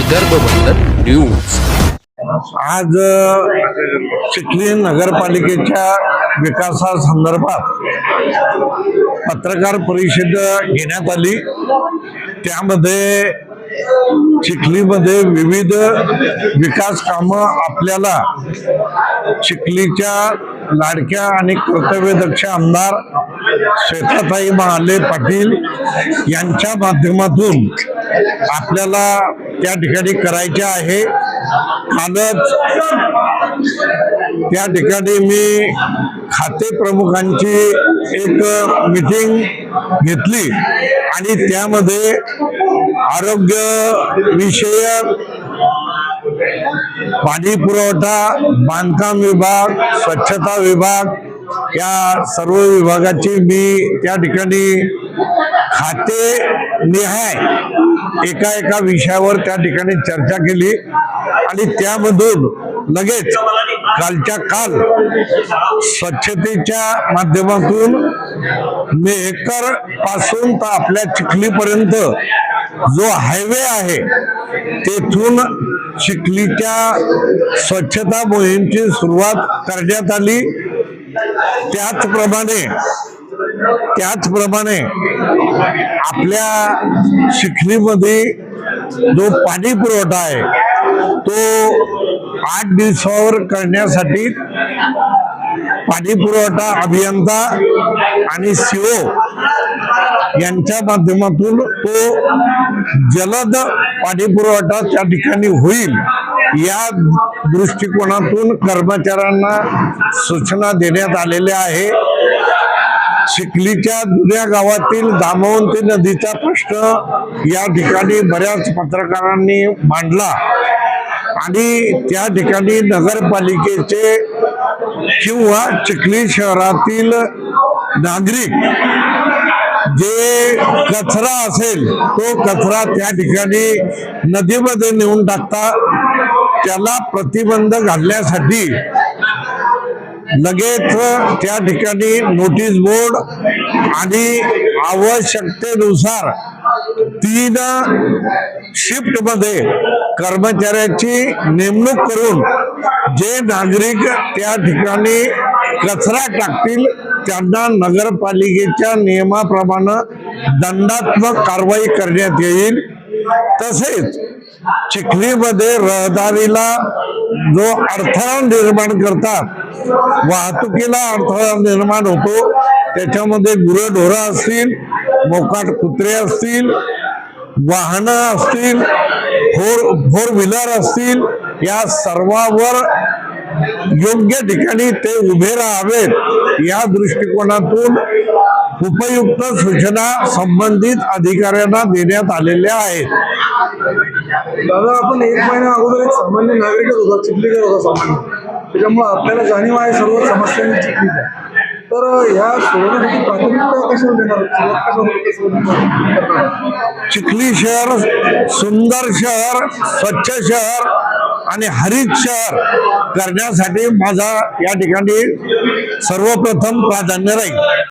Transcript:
विदर्भ वंदन न्यूज। आज चिखली नगरपालिकेच्या विकासासंदर्भात पत्रकार परिषद घेण्यात आली। त्यामध्ये चिखलीमध्ये विविध विकास कामं आपल्याला चिखलीच्या लाडक्या आणि कर्तव्यदक्ष आमदार श्वेताताई महाले पाटील यांच्या माध्यमातून आपल्याला त्या ठिकाणी करायचे आहे। कालच त्या ठिकाणी मी खाते प्रमुखांची एक मीटिंग घेतली आणि त्यामध्ये आरोग्य विषयक, पाणी पुरवठा, बांधकाम विभाग, स्वच्छता विभाग या सर्व विभागाची मी त्या ठिकाणी खाते निहाय एका विषयावर त्या ठिकाणी चर्चा केली आणि त्यामधून लगेच कालच्या काल स्वच्छतेच्या माध्यमातून मेहकर पासून तर आपल्या चिखलीपर्यंत जो हायवे आहे तेथून चिखलीच्या स्वच्छता मोहिमेची सुरुवात करण्यात आली। त्याचप्रमाणे आपल्या चिखलीमध्ये जो पाणी पुरवठा आहे तो 8 दिवसावर करण्यासाठी पाणी पुरवठा अभियंता आणि CO यांच्या माध्यमातून तो जलद पाणी पुरवठा त्या ठिकाणी होईल या दृष्टिकोनातून कर्मचाऱ्यांना सूचना देण्यात आलेल्या आहे। चिखलीच्या जुन्या गावातील दामवंती नदीचा प्रश्न या ठिकाणी बऱ्याच पत्रकारांनी मांडला आणि त्या ठिकाणी नगरपालिकेचे किंवा चिखली शहरातील नागरिक जे कचरा असेल तो कचरा त्या ठिकाणी नदीमध्ये नेऊन टाकतात। त्याला प्रतिबंध घालण्यासाठी लगेच त्या ठिकाणी नोटीस बोर्ड आणि आवश्यकतेनुसार 3 शिफ्ट मध्ये कर्मचाऱ्याची नेमणूक करून जे नागरिक त्या ठिकाणी कचरा टाकतील त्यांना नगरपालिकेच्या नियमाप्रमाणे दंडात्मक कारवाई करण्यात येईल। तसेच चिखलीमध्ये रहदारीला जो अडथळा निर्माण करतात, वाहतुकीला अडथळा निर्माण होतो, त्याच्यामध्ये गुरंढोरं असतील, मोकाट कुत्रे असतील, वाहनं असतील, फोर व्हीलर असतील, या सर्वांवर योग्य ठिकाणी ते उभे राहावेत या दृष्टिकोनातून उपयुक्त सूचना संबंधित अधिकाऱ्यांना देण्यात आलेल्या आहेत। दादा, आपण 1 महिना अगोदर एक सामान्य नागरिकच होता, चिखलीकर होता सामान्य, त्याच्यामुळे आपल्याला जाणीव आहे सर्व समस्यांची चिखलीच्या। तर ह्या सोडवण्यासाठी प्राथमिकता कशावर देणार? चिखली शहर सुंदर शहर, स्वच्छ शहर आणि हरित शहर करण्यासाठी माझा या ठिकाणी सर्वप्रथम प्राधान्य राहील।